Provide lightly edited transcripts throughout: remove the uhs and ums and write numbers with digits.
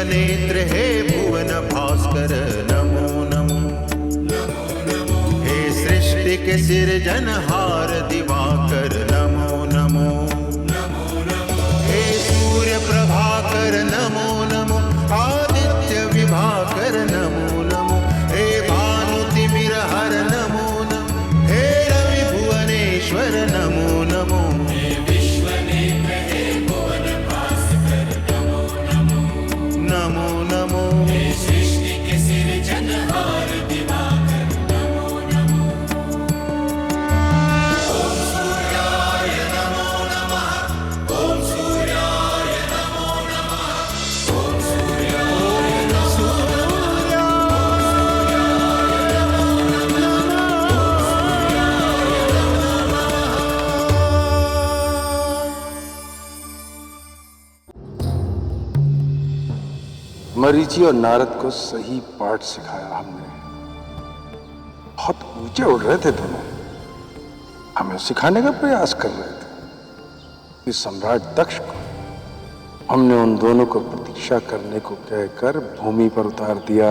नेत्र हे भुवन भास्कर नमो नमो। हे सृष्टि के सिरजनहार दिवाकर नमो नमो। हे सूर्य प्रभाकर नमो नमो। आदित्य विभाकर नमो नमो। हे भानुतिमिरहर नमो नमो। हे रवि भुवनेश्वर नमो नमो। नमो नमो। हे सृष्टि के सिरजनहार दिवाकर नमो नमो। ओम सूर्याय नमो नमः। ओम सूर्याय नमो नमः। ओम सूर्याय नमो मरीचि और नारद को सही पाठ सिखाया हमने। बहुत ऊंचे उड़ रहे थे दोनों, हमें सिखाने का प्रयास कर रहे थे कि सम्राट दक्ष को हमने उन दोनों को प्रतीक्षा करने को कहकर भूमि पर उतार दिया।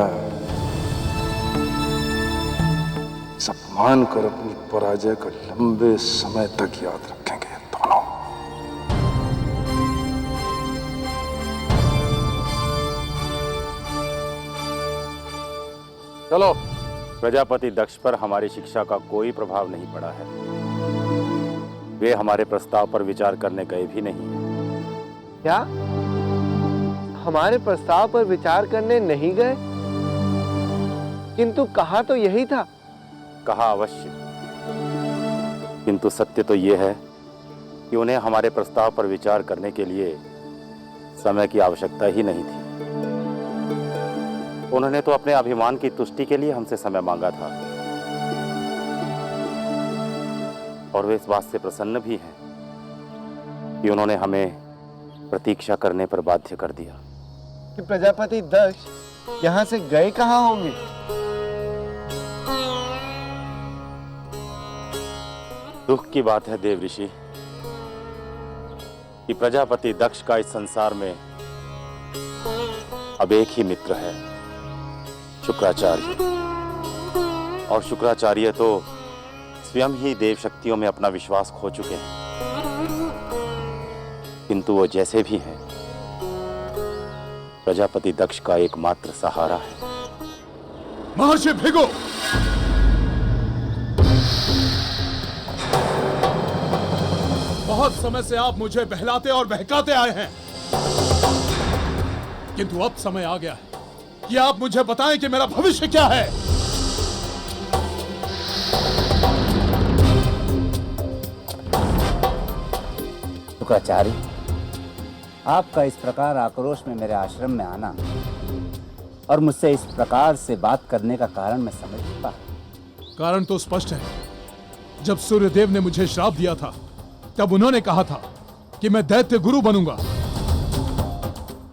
इस अपमान कर अपनी पराजय को लंबे समय तक याद रखेंगे दोनों। चलो। प्रजापति दक्ष पर हमारी शिक्षा का कोई प्रभाव नहीं पड़ा है। वे हमारे प्रस्ताव पर विचार करने गए भी नहीं। क्या हमारे प्रस्ताव पर विचार करने नहीं गए? किंतु कहा तो यही था। कहा अवश्य, किंतु सत्य तो ये है कि उन्हें हमारे प्रस्ताव पर विचार करने के लिए समय की आवश्यकता ही नहीं थी। उन्होंने तो अपने अभिमान की तुष्टि के लिए हमसे समय मांगा था, और वे इस बात से प्रसन्न भी हैं कि उन्होंने हमें प्रतीक्षा करने पर बाध्य कर दिया। कि प्रजापति दक्ष यहाँ से गए कहाँ होंगे? दुख की बात है देव ऋषि कि प्रजापति दक्ष का इस संसार में अब एक ही मित्र है, शुक्राचार्य। और शुक्राचार्य तो स्वयं ही देव शक्तियों में अपना विश्वास खो चुके हैं, किंतु वो जैसे भी हैं प्रजापति दक्ष का एकमात्र सहारा है। महर्षि भृगु, बहुत समय से आप मुझे बहलाते और बहकाते आए हैं, किंतु अब समय आ गया है कि आप मुझे बताएं कि मेरा भविष्य क्या है। शुक्राचार्य, आपका इस प्रकार आक्रोश में मेरे आश्रम में आना और मुझसे इस प्रकार से बात करने का कारण मैं समझ चुका। कारण तो स्पष्ट है। जब सूर्यदेव ने मुझे श्राप दिया था तब उन्होंने कहा था कि मैं दैत्य गुरु बनूंगा,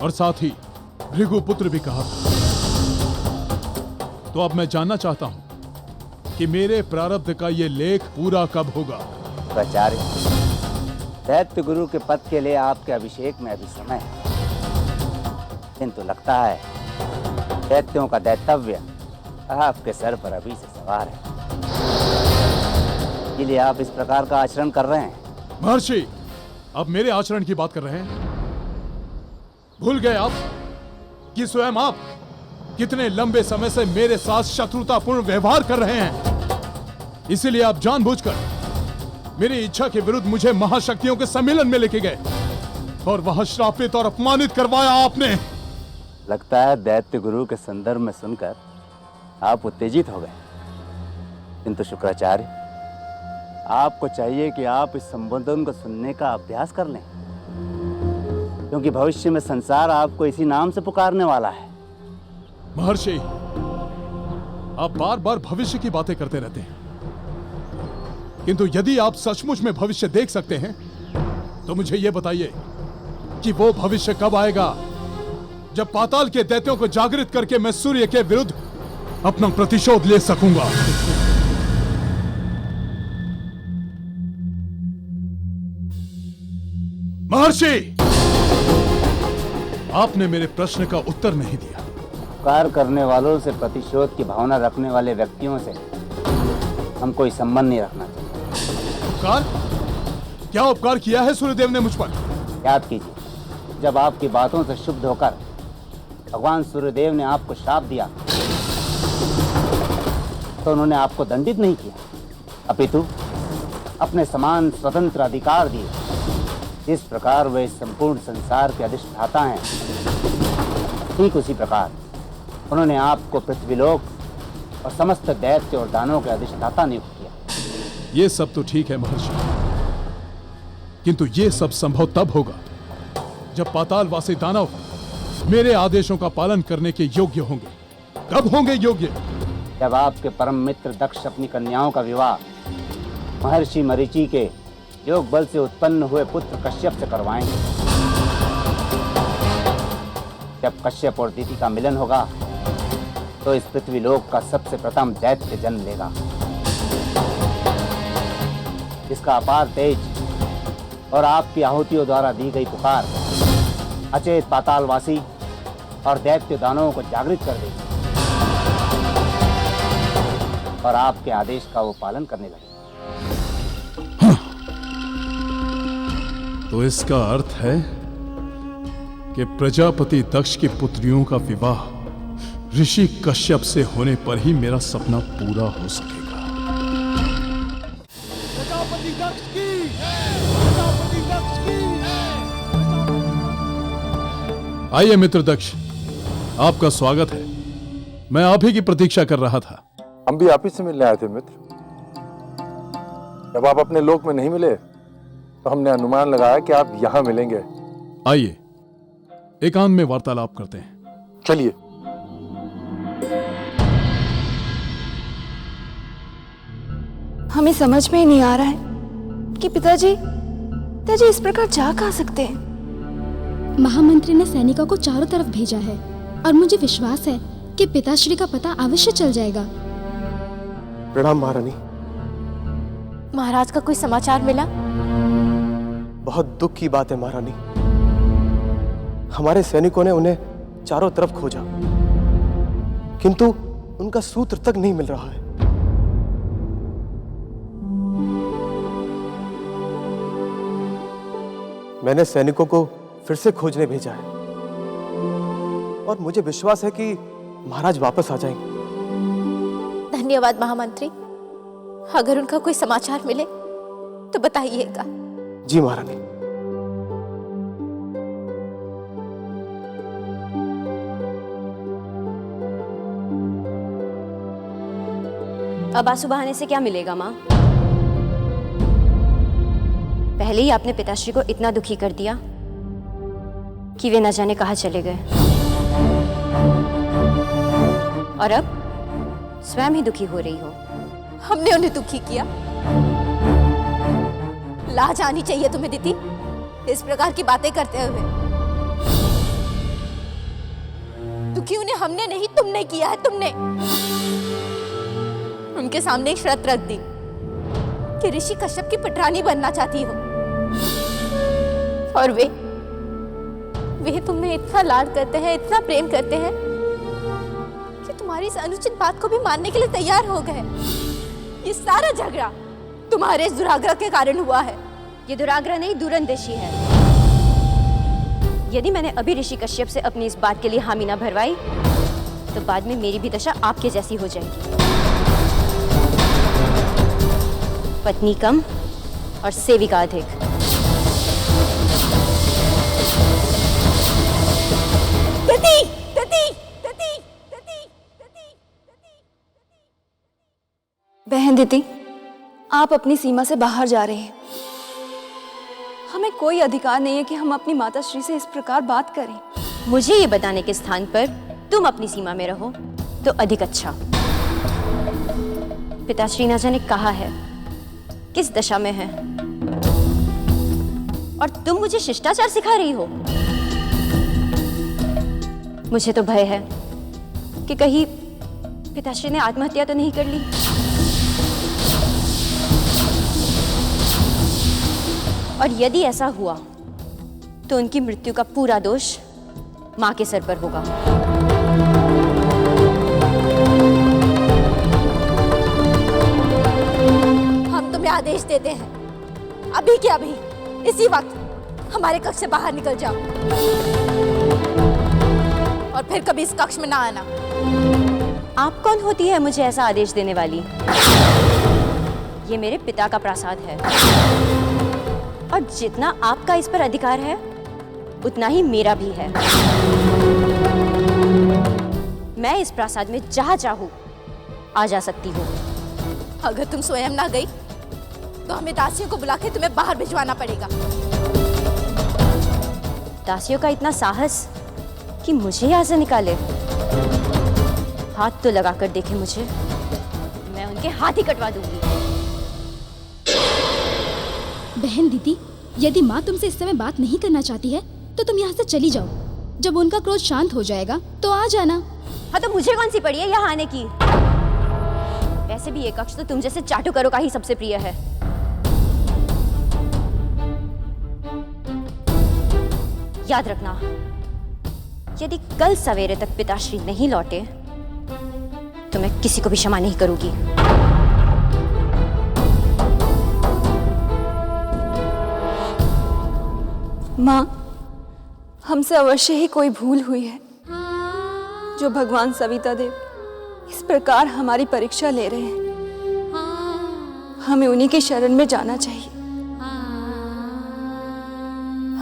और साथ ही भृगु पुत्र भी कहा था। तो अब मैं जानना चाहता हूं कि मेरे प्रारब्ध का यह लेख पूरा कब होगा। शुक्राचार्य, दैत्य गुरु के पद के लिए आपके अभिषेक में अभी समय है, किंतु लगता है दैत्यों का दैतव्य आपके सर पर अभी से सवार है, इसलिए आप इस प्रकार का आचरण कर रहे हैं। महर्षि, अब मेरे आचरण की बात कर रहे हैं? भूल गए आप कि स्वयं आप कितने लंबे समय से मेरे साथ शत्रुतापूर्ण व्यवहार कर रहे हैं। इसीलिए आप जानबूझकर मेरी इच्छा के विरुद्ध मुझे महाशक्तियों के सम्मेलन में लेके गए और वहां श्रापित और अपमानित करवाया आपने। लगता है दैत्य गुरु के संदर्भ में सुनकर आप उत्तेजित हो गए, किंतु शुक्राचार्य, आपको चाहिए कि आप इस संबोधन को सुनने का अभ्यास कर लें, क्योंकि भविष्य में संसार आपको इसी नाम से पुकारने वाला है। महर्षि, आप बार बार भविष्य की बातें करते रहते हैं, किंतु यदि आप सचमुच में भविष्य देख सकते हैं तो मुझे यह बताइए कि वो भविष्य कब आएगा जब पाताल के दैत्यों को जागृत करके मैं सूर्य के विरुद्ध अपना प्रतिशोध ले सकूंगा। महर्षि, आपने मेरे प्रश्न का उत्तर नहीं दिया। उपकार करने वालों से प्रतिशोध की भावना रखने वाले व्यक्तियों से हम कोई संबंध नहीं रखना चाहते। उपकार? क्या उपकार किया है सूर्यदेव ने मुझ पर? याद कीजिए, जब आपकी बातों से शुद्ध होकर भगवान सूर्यदेव ने आपको श्राप दिया तो उन्होंने आपको दंडित नहीं किया, अपितु अपने समान स्वतंत्र अधिकार दिए। जिस प्रकार वे संपूर्ण संसार के अधिष्ठाता हैं, ठीक उसी प्रकार उन्होंने आपको पृथ्वीलोक और समस्त दैत्य और दानों के अधिष्ठाता नियुक्त किया। ये सब तो ठीक है महर्षि, किंतु ये सब संभव तब होगा जब पातालवासी दानव मेरे आदेशों का पालन करने के योग्य होंगे। कब होंगे योग्य? जब आपके परम मित्र दक्ष अपनी कन्याओं का विवाह महर्षि मरीचि के योग बल से उत्पन्न हुए पुत्र कश्यप से करवाएंगे। जब कश्यप और दिति का मिलन होगा तो इस पृथ्वीलोक का सबसे प्रथम दैत्य जन्म लेगा, जिसका अपार तेज और आपकी आहुतियों द्वारा दी गई पुकार अचेत पातालवासी और दैत्य दानवों को जागृत कर देगी और आपके आदेश का वो पालन करने लगेगा। तो इसका अर्थ है कि प्रजापति दक्ष की पुत्रियों का विवाह ऋषि कश्यप से होने पर ही मेरा सपना पूरा हो सकेगा। प्रजापति दक्ष की! प्रजापति दक्ष की! आइए मित्र दक्ष, आपका स्वागत है। मैं आप ही की प्रतीक्षा कर रहा था। हम भी आप ही से मिलने आए थे मित्र। जब आप अपने लोक में नहीं मिले तो हमने अनुमान लगाया कि आप यहां मिलेंगे। आइए एकांत में वार्तालाप करते हैं। चलिए। हमें समझ में ही नहीं आ रहा है कि पिताजी इस प्रकार जा कहाँ सकते हैं। महामंत्री ने सैनिकों को चारों तरफ भेजा है और मुझे विश्वास है कि पिताश्री का पता अवश्य चल जाएगा। प्रणाम महारानी। महाराज का कोई समाचार मिला? बहुत दुख की बात है महारानी, हमारे सैनिकों ने उन्हें चारों तरफ खोजा किंतु उनका सूत्र तक नहीं मिल रहा है। मैंने सैनिकों को फिर से खोजने भेजा है और मुझे विश्वास है कि महाराज वापस आ जाएंगे। धन्यवाद महामंत्री, अगर उनका कोई समाचार मिले तो बताइएगा। जी महारानी। अब आंसू बहाने से क्या मिलेगा माँ? पहले ही आपने पिताश्री को इतना दुखी कर दिया कि वे न जाने कहाँ चले गए, और अब स्वयं ही दुखी हो रही हो। हमने उन्हें दुखी किया? लाज आनी चाहिए तुम्हें दीदी, इस प्रकार की बातें करते हुए। दुखी उन्हें हमने नहीं, तुमने किया है। तुमने उनके सामने एक शर्त रख दी कि ऋषि कश्यप की पटरानी बनना चाहती हो, और वे तुम्हें इतना लाड करते हैं, इतना प्रेम करते हैं कि तुम्हारी इस अनुचित बात को भी मानने के लिए तैयार हो गए। ये सारा झगड़ा तुम्हारे इस दुराग्रह के कारण हुआ है। ये दुराग्रह नहीं, दूरंदेशी है। यदि मैंने अभी ऋषि कश्यप से अपनी इस बात के लिए हामी ना भरवाई तो बाद में मेरी भी दशा आपके जैसी हो जाएगी। पत्नी कम और सेविका अधिक। बहन दीदी, आप अपनी सीमा से बाहर जा रहे हैं। हमें कोई अधिकार नहीं है कि हम अपनी माताश्री से इस प्रकार बात करें। मुझे ये बताने के स्थान पर तुम अपनी सीमा में रहो तो अधिक अच्छा। पिताश्री ना जाने कहा है, किस दशा में है, और तुम मुझे शिष्टाचार सिखा रही हो। मुझे तो भय है कि कहीं पिताश्री ने आत्महत्या तो नहीं कर ली। और यदि ऐसा हुआ तो उनकी मृत्यु का पूरा दोष माँ के सर पर होगा। हम तुम्हें आदेश देते हैं, अभी के अभी इसी वक्त हमारे कक्ष से बाहर निकल जाओ और फिर कभी इस कक्ष में ना आना। आप कौन होती है मुझे ऐसा आदेश देने वाली? ये मेरे पिता का प्रासाद है और जितना आपका इस पर अधिकार है उतना ही मेरा भी है। मैं इस प्रासाद में जहां चाहूं आ जा सकती हूँ। अगर तुम स्वयं ना गई तो हमें दासियों को बुला के तुम्हें बाहर भिजवाना पड़ेगा। दासियों का इतना साहस कि मुझे यहाँ से निकाले? हाथ तो लगा कर देखे मुझे, मैं उनके हाथ ही कटवा दूंगी। बहन दीदी, यदि माँ तुमसे इस समय बात नहीं करना चाहती है तो तुम यहाँ से चली जाओ। जब उनका क्रोध शांत हो जाएगा तो आ जाना। हाँ, तो मुझे कौन सी पड़ी है यहाँ आने की? वैसे भी ये कक्ष तो तुम जैसे चाटुकारों का ही सबसे प्रिय है। याद रखना, यदि कल सवेरे तक पिताश्री नहीं लौटे तो मैं किसी को भी क्षमा नहीं करूंगी। माँ, हमसे अवश्य ही कोई भूल हुई है जो भगवान सविता देव इस प्रकार हमारी परीक्षा ले रहे हैं। हमें उन्हीं की शरण में जाना चाहिए।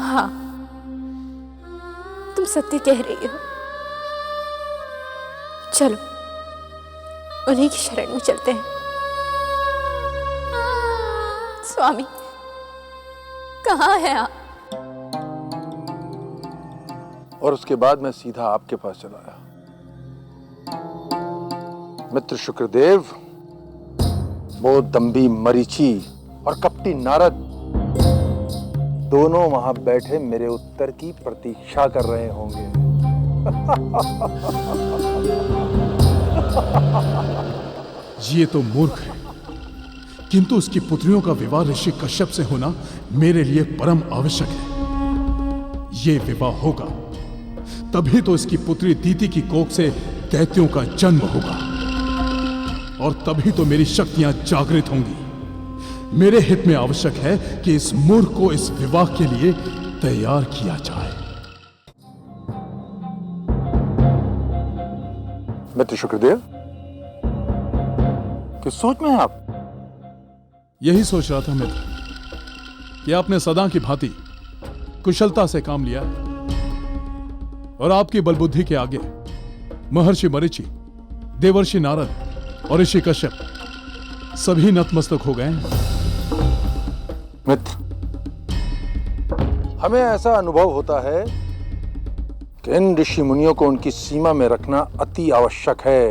हाँ, तुम सत्य कह रही हो। चलो उन्हीं की शरण में चलते हैं। स्वामी, कहाँ हैं आप? और उसके बाद मैं सीधा आपके पास चला आया। मित्र शुक्रदेव, वो दंभी मरीचि और कपटी नारद दोनों वहां बैठे मेरे उत्तर की प्रतीक्षा कर रहे होंगे। ये तो मूर्ख है, किंतु उसकी पुत्रियों का विवाह ऋषि कश्यप से होना मेरे लिए परम आवश्यक है। ये विवाह होगा तभी तो इसकी पुत्री दीति की कोख से दैत्यों का जन्म होगा और तभी तो मेरी शक्तियां जागृत होंगी। मेरे हित में आवश्यक है कि इस मूर्ख को इस विवाह के लिए तैयार किया जाए। मित्र शुक्रदेव, किस सोच में हैं आप? यही सोच रहा था मित्र कि आपने सदा की भांति कुशलता से काम लिया और आपकी बलबुद्धि के आगे महर्षि मरीचि, देवर्षि नारद और ऋषि कश्यप सभी नतमस्तक हो गए हैं। मित्र, हमें ऐसा अनुभव होता है कि इन ऋषि मुनियों को उनकी सीमा में रखना अति आवश्यक है,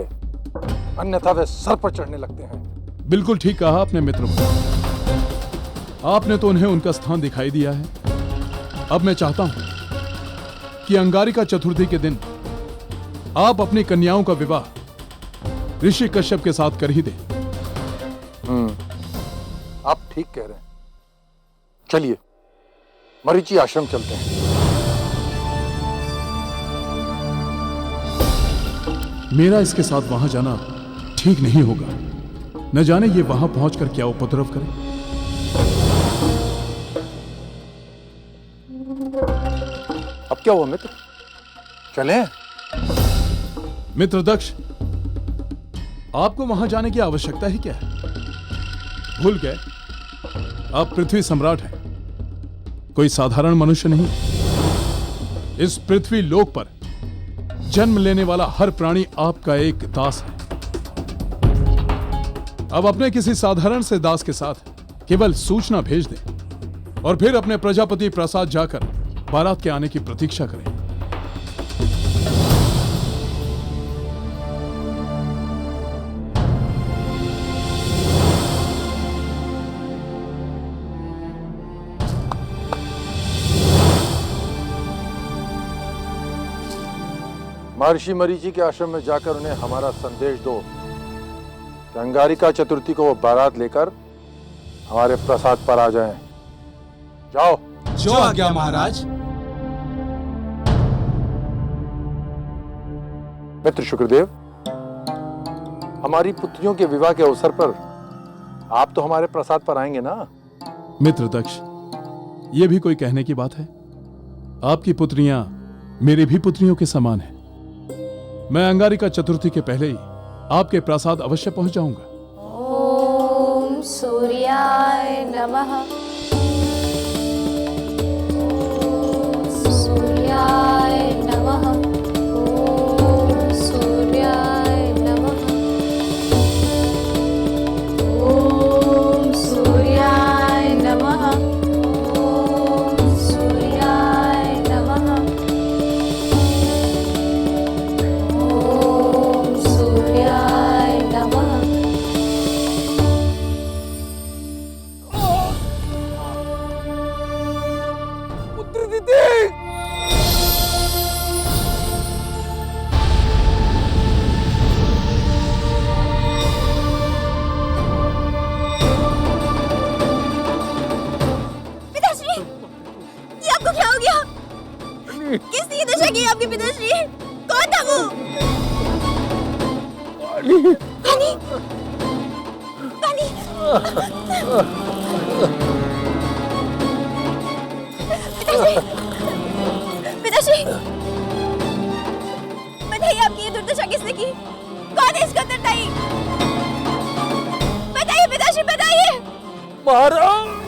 अन्यथा वे सर पर चढ़ने लगते हैं। बिल्कुल ठीक कहा आपने मित्र। आपने तो उन्हें उनका स्थान दिखाई दिया है। अब मैं चाहता हूं कि अंगारिका चतुर्थी के दिन आप अपनी कन्याओं का विवाह ऋषि कश्यप के साथ कर ही दें। आप ठीक कह रहे हैं। चलिए मरीचि आश्रम चलते हैं। मेरा इसके साथ वहां जाना ठीक नहीं होगा। न जाने ये वहां पहुंचकर क्या उपद्रव करे। अब क्या हुआ मित्र, चलें? मित्र दक्ष, आपको वहां जाने की आवश्यकता ही क्या है? भूल गए आप पृथ्वी सम्राट हैं, कोई साधारण मनुष्य नहीं। इस पृथ्वी लोक पर जन्म लेने वाला हर प्राणी आपका एक दास है। अब अपने किसी साधारण से दास के साथ केवल सूचना भेज दें और फिर अपने प्रजापति प्रासाद जाकर बारात के आने की प्रतीक्षा करें। महर्षि मरीचि के आश्रम में जाकर उन्हें हमारा संदेश दो कि अंगारिका चतुर्थी को वो बारात लेकर हमारे प्रसाद पर आ जाएं। जाओ। जो आज्ञा महाराज। मित्र शुक्रदेव, हमारी पुत्रियों के विवाह के अवसर पर आप तो हमारे प्रसाद पर आएंगे ना? मित्र दक्ष, ये भी कोई कहने की बात है? आपकी पुत्रियां मेरी भी पुत्रियों के समान हैं। मैं अंगारिका चतुर्थी के पहले ही आपके प्रसाद अवश्य पहुंच जाऊंगा। ओम सूर्याय नमः। ओम सूर्याय नमः। ओम सूर्याय नमः। ओम सूर्याय नमः। ओम सूर्याय नमः। ओम सूर्याय नमः। पुत्र दीदी, पिताश्री, ये आपको क्या हो गया? किसने ये दशा की आपके पिताश्री? कौन था वो? पानी, पानी। पिताश्री, पिताश्री, बताइए आपकी ये दुर्दशा किसने की? कौन है इसका उत्तरदायी? बताइए पिताश्री, बताइए। महाराज